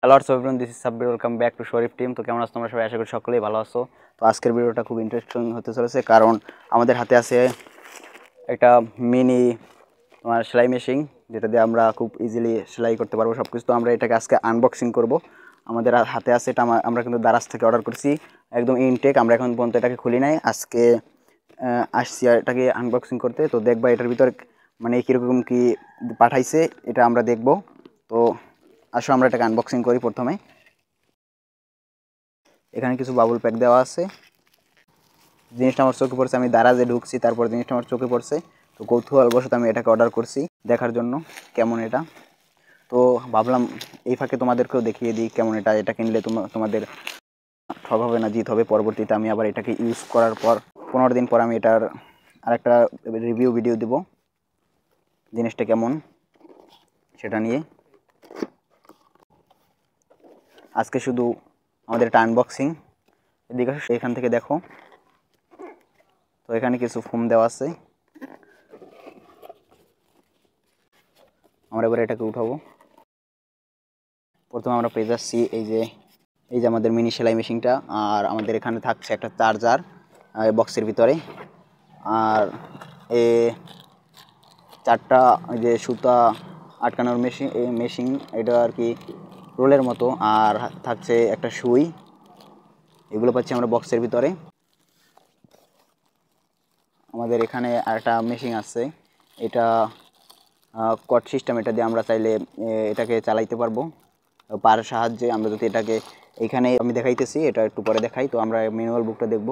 Lords of everyone, this is Sabbir. Welcome back to Sharif team. তো কেমন আছো তোমরা সবাই? আশা করি সকলেই ভালো আছো। তো আজকের ভিডিওটা খুব ইন্টারেস্টিং হতে চলেছে, কারণ আমাদের হাতে আছে একটা মিনি তোমার সেলাই মেশিন, যেটা দিয়ে আমরা খুব ইজিলি সেলাই করতে পারবো সব কিছু। তো আমরা এটাকে আজকে আনবক্সিং করব। আমাদের হাতে আছে এটা, আমরা কিন্তু দারাজ থেকে অর্ডার করছি, একদম ইনটেক। আমরা এখন পর্যন্ত এটাকে খুলি নাই, আজকে আসছি এটাকে আনবক্সিং করতে। তো দেখবা এটার ভিতরে মানে কীরকম কী পাঠাইছে, এটা আমরা দেখব। তো আসো আমরা এটাকে আনবক্সিং করি। প্রথমে এখানে কিছু বাবুল প্যাক দেওয়া আছে। জিনিসটা আমার চোখে পড়ছে, আমি দারাজে ঢুকছি, তারপর জিনিসটা আমার চোখে পড়ছে। তো কৌতূহলবশত আমি এটাকে অর্ডার করছি দেখার জন্য কেমন এটা। তো ভাবলাম এই ফাঁকে তোমাদেরকেও দেখিয়ে দিই কেমন এটা। এটা কিনলে তোমাদের ঠক হবে না, জিত হবে। পরবর্তীতে আমি আবার এটাকে ইউজ করার পর 15 দিন পর আমি এটার আরেকটা রিভিউ ভিডিও দিব জিনিসটা কেমন সেটা নিয়ে। আজকে শুধু আমাদের এটা আনবক্সিং। এদিকে এখান থেকে দেখো, তো এখানে কিছু ফোম দেওয়া আছে। আমরা এবার এটাকে উঠাবো। প্রথমে আমরা পেয়ে যাচ্ছি এই যে আমাদের মিনি সেলাই মেশিনটা, আর আমাদের এখানে থাকছে একটা চার্জার বক্সের ভিতরে, আর এ চারটা ওই যে সুতা আটকানোর মেশিন এটা আর কি রোলের মতো, আর থাকছে একটা সুই। এগুলো পাচ্ছি আমরা বক্সের ভিতরে। আমাদের এখানে আরেকটা মেশিন আছে, এটা কট সিস্টেম। এটা দিয়ে আমরা চাইলে এটাকে চালাইতে পারবো পার সাহায্যে। আমরা যদি এটাকে এখানে আমি দেখাইতেছি, এটা একটু পরে দেখাই। তো আমরা ম্যানুয়াল বুকটা দেখব।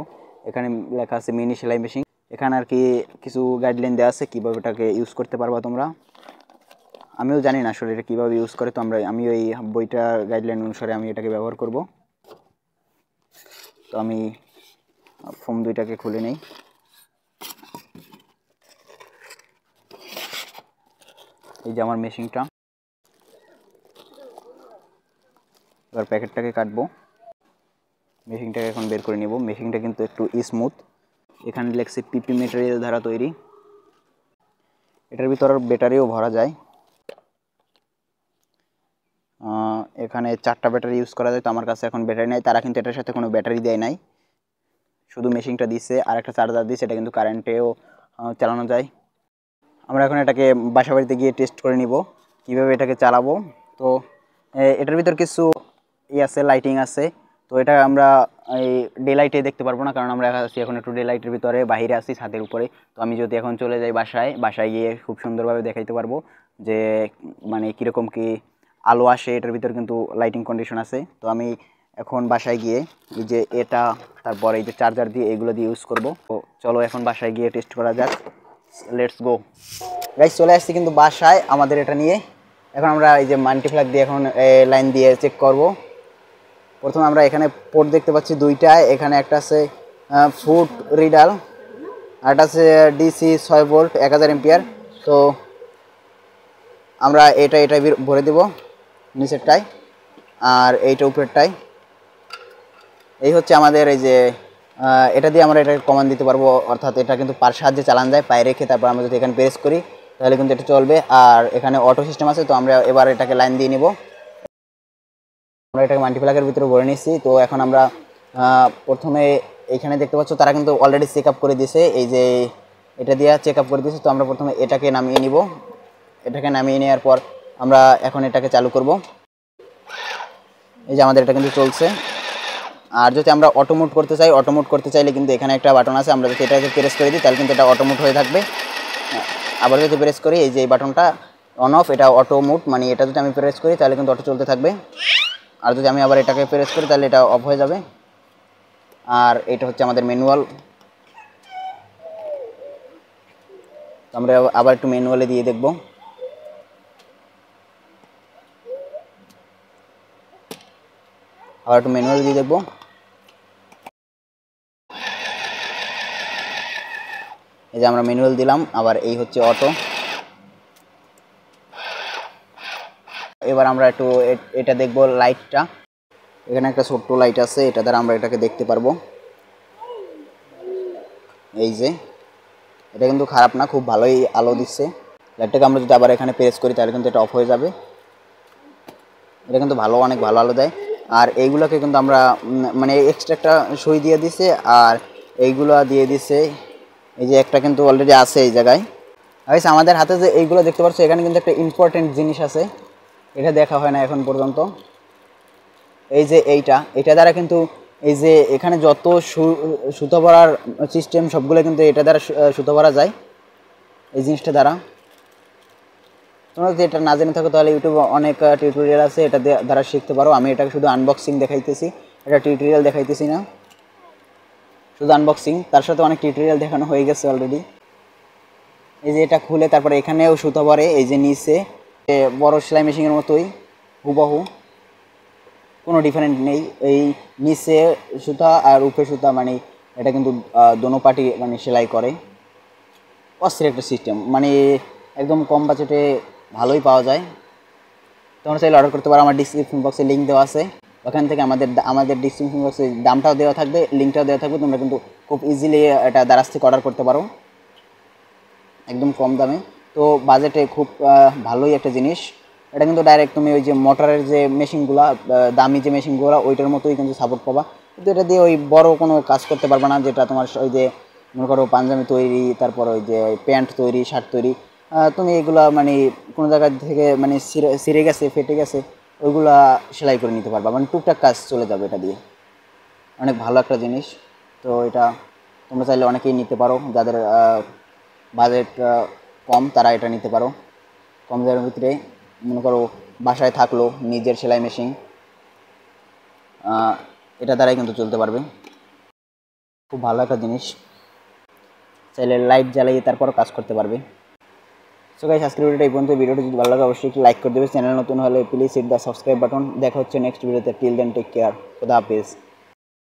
এখানে লেখা আছে মিনি সেলাই মেশিন। এখানে আর কি কিছু গাইডলাইন দেওয়া আছে কীভাবে এটাকে ইউজ করতে পারবা তোমরা। আমিও জানি না আসলে এটা কীভাবে ইউজ করে, তো আমি ওই বইটার গাইডলাইন অনুসারে আমি এটাকে ব্যবহার করব। তো আমি ফোম দুইটাকে খুলে নেই। এই যে আমার মেশিনটা, এবার প্যাকেটটাকে কাটবো। মেশিনটাকে এখন বের করে নিব। মেশিনটা কিন্তু একটু স্মুথ। এখানে লেখছে পিপি ম্যাটেরিয়াল দ্বারা তৈরি। এটার ভিতর ব্যাটারিও ভরা যায়। এখানে 4টা ব্যাটারি ইউজ করা যায়। তো আমার কাছে এখন ব্যাটারি নাই, তারা কিন্তু এটার সাথে কোনো ব্যাটারি দেয় নাই, শুধু মেশিনটা দিচ্ছে আর একটা চার্জার দিচ্ছে। এটা কিন্তু কারেন্টেও চালানো যায়। আমরা এখন এটাকে বাসা বাড়িতে গিয়ে টেস্ট করে নিব কীভাবে এটাকে চালাবো। তো এটার ভিতর কিছু আছে, লাইটিং আছে। তো এটা আমরা এই ডে লাইটে দেখতে পারবো না, কারণ আমরা আছি এখন একটু ডে লাইটের ভিতরে, বাইরে আছি ছাদের উপরে। তো আমি যদি এখন চলে যাই বাসায় গিয়ে খুব সুন্দরভাবে দেখাইতে পারবো যে মানে কীরকম কি আলো আসে। এটার ভিতর কিন্তু লাইটিং কন্ডিশন আছে। তো আমি এখন বাসায় গিয়ে এই যে এটা, তারপর এই যে চার্জার দিয়ে এগুলো দিয়ে ইউজ করব। তো চলো এখন বাসায় গিয়ে টেস্ট করা যাক। Let's go guys. চলে আসছি কিন্তু বাসায় আমাদের এটা নিয়ে। এখন আমরা এই যে মাল্টিপ্লাগ দিয়ে এখন লাইন দিয়ে চেক করব। প্রথমে আমরা এখানে পোর্ট দেখতে পাচ্ছি দুইটায়। এখানে একটা আছে ফুট রিডাল, আর একটা আছে ডিসি 6 ভোল্ট 1000 এম্পিয়ার। তো আমরা এটা ভরে দেব নিচেরটায়, আর এইটা উপরেরটায়। এই হচ্ছে আমাদের এই যে এটা দিয়ে আমরা এটা কমান্ড দিতে পারবো, অর্থাৎ এটা কিন্তু পার সাহায্যে চালান যায় পায়ে রেখে। তারপর আমরা যদি এখানে প্রেস করি তাহলে কিন্তু এটা চলবে। আর এখানে অটো সিস্টেম আছে। তো আমরা এবার এটাকে লাইন দিয়ে নিব। আমরা এটাকে মাল্টিপ্লাগের ভিতরে ভরে নিচ্ছি। তো এখন আমরা প্রথমে এইখানে দেখতে পাচ্ছ তারা কিন্তু অলরেডি চেক আপ করে দিয়েছে, এই যে এটা দিয়ে চেক আপ করে দিয়েছে। তো আমরা প্রথমে এটাকে নামিয়ে নিব। এটাকে নামিয়ে নেওয়ার পর আমরা এখন এটাকে চালু করব। এই যে আমাদের এটা কিন্তু চলছে। আর যদি আমরা অটোমোড করতে চাই, অটোমোড করতে চাইলে কিন্তু এখানে একটা বাটন আছে, আমরা যদি এটাকে প্রেস করে দিই তাহলে কিন্তু এটা অটোমোড হয়ে থাকবে। আবার যদি প্রেস করি এই যে এই বাটনটা অন অফ, এটা অটোমোড, মানে এটা যদি আমি প্রেস করি তাহলে কিন্তু অটো চলতে থাকবে। আর যদি আমি আবার এটাকে প্রেস করি তাহলে এটা অফ হয়ে যাবে। আর এটা হচ্ছে আমাদের ম্যানুয়াল। আমরা আবার একটু ম্যানুয়ালে দিয়ে দেখব। আবার একটু ম্যানুয়ালে দিয়ে দেখব। এই যে আমরা ম্যানুয়াল দিলাম, আবার এই হচ্ছে অটো। এবার আমরা একটু এটা দেখব লাইটটা। এখানে একটা ছোট্ট লাইট আছে, এটা দ্বারা আমরা এটাকে দেখতে পারবো। এই যে এটা কিন্তু খারাপ না, খুব ভালোই আলো দিচ্ছে। লাইটটাকে আমরা যদি আবার এখানে প্রেস করি তাহলে কিন্তু এটা অফ হয়ে যাবে। এটা কিন্তু অনেক ভালো আলো দেয়। আর এইগুলোকে কিন্তু আমরা মানে এক্সট্রা একটা সুই দিয়ে দিছে, আর এইগুলো দিয়ে দিছে, এই যে একটা কিন্তু অলরেডি আছে এই জায়গায়। গাইস আমাদের হাতে যে এইগুলো দেখতে পাচ্ছ, এখানে কিন্তু একটা ইম্পর্টেন্ট জিনিস আছে, এটা দেখা হয় না এখন পর্যন্ত। এই যে এইটা দ্বারা কিন্তু এই যে এখানে যত সুতো ভরার সিস্টেম সবগুলো কিন্তু এটা দ্বারা সুতো ভরা যায় এই জিনিসটা দ্বারা। তোমরা যদি এটা না জেনে থাকো তাহলে ইউটিউবে অনেক টিউটোরিয়াল আছে, এটা দ্বারা শিখতে পারো। আমি এটাকে শুধু আনবক্সিং দেখাইতেছি, এটা টিউটোরিয়াল দেখাইতেছি না, শুধু আনবক্সিং। তার সাথে অনেক টিউটোরিয়াল দেখানো হয়ে গেছে অলরেডি। এই যে এটা খুলে তারপরে এখানেও সুতো ভরে, এই যে নিচে বড় সেলাই মেশিনের মতোই হুবহু, কোনো ডিফারেন্ট নেই। এই নিচে সুতা আর উপরে সুতা, মানে এটা কিন্তু দোনো পার্টি মানে সেলাই করে। অস্থির একটা সিস্টেম, মানে একদম কম বাজেটে ভালোই পাওয়া যায়। তোমরা চাইলে অর্ডার করতে পারো, আমার ডিসক্রিপশন বক্সে লিঙ্ক দেওয়া আছে, ওখান থেকে আমাদের ডিসক্রিপশন বক্সে দামটাও দেওয়া থাকবে, লিঙ্কটাও দেওয়া থাকবে। তোমরা কিন্তু খুব ইজিলি এটা দারাজ থেকে অর্ডার করতে পারো একদম কম দামে। তো বাজেটে খুব ভালোই একটা জিনিস। এটা কিন্তু ডাইরেক্ট তুমি ওই যে মোটরের যে মেশিনগুলো, দামি যে মেশিনগুলো, ওইটার মতোই কিন্তু সাপোর্ট পাবা। কিন্তু এটা দিয়ে ওই বড় কোনো কাজ করতে পারবে না, যেটা তোমার ওই যে মনে করো পাঞ্জাবি তৈরি, তারপর ওই যে প্যান্ট তৈরি, শার্ট তৈরি, তুমি এগুলা মানে কোনো জায়গা থেকে মানে ছিঁড়ে গেছে, ফেটে গেছে, ওইগুলা সেলাই করে নিতে পারবা, মানে টুকটাক কাজ চলে যাবে এটা দিয়ে। অনেক ভালো একটা জিনিস। তো এটা তোমরা চাইলে অনেকেই নিতে পারো, যাদের বাজেট কম তারা এটা নিতে পারো। কম দামের ভিতরে মনে করো বাসায় থাকলো নিজের সেলাই মেশিন, এটা দ্বারাই কিন্তু চলতে পারবে। খুব ভালো একটা জিনিস, চাইলে লাইট জ্বালিয়ে তারপর কাজ করতে পারবে। সো গাইস আজকের ভিডিওটা এই পর্যন্ত। ভিডিওটি যদি ভালো লাগে অবশ্যই একটু লাইক করে দেবে, চ্যানেল নতুন হলে please hit the subscribe button. দেখা হচ্ছে নেক্সট ভিডিওতে। টিল দেন টেক কেয়ার, খোদা হাফেজ।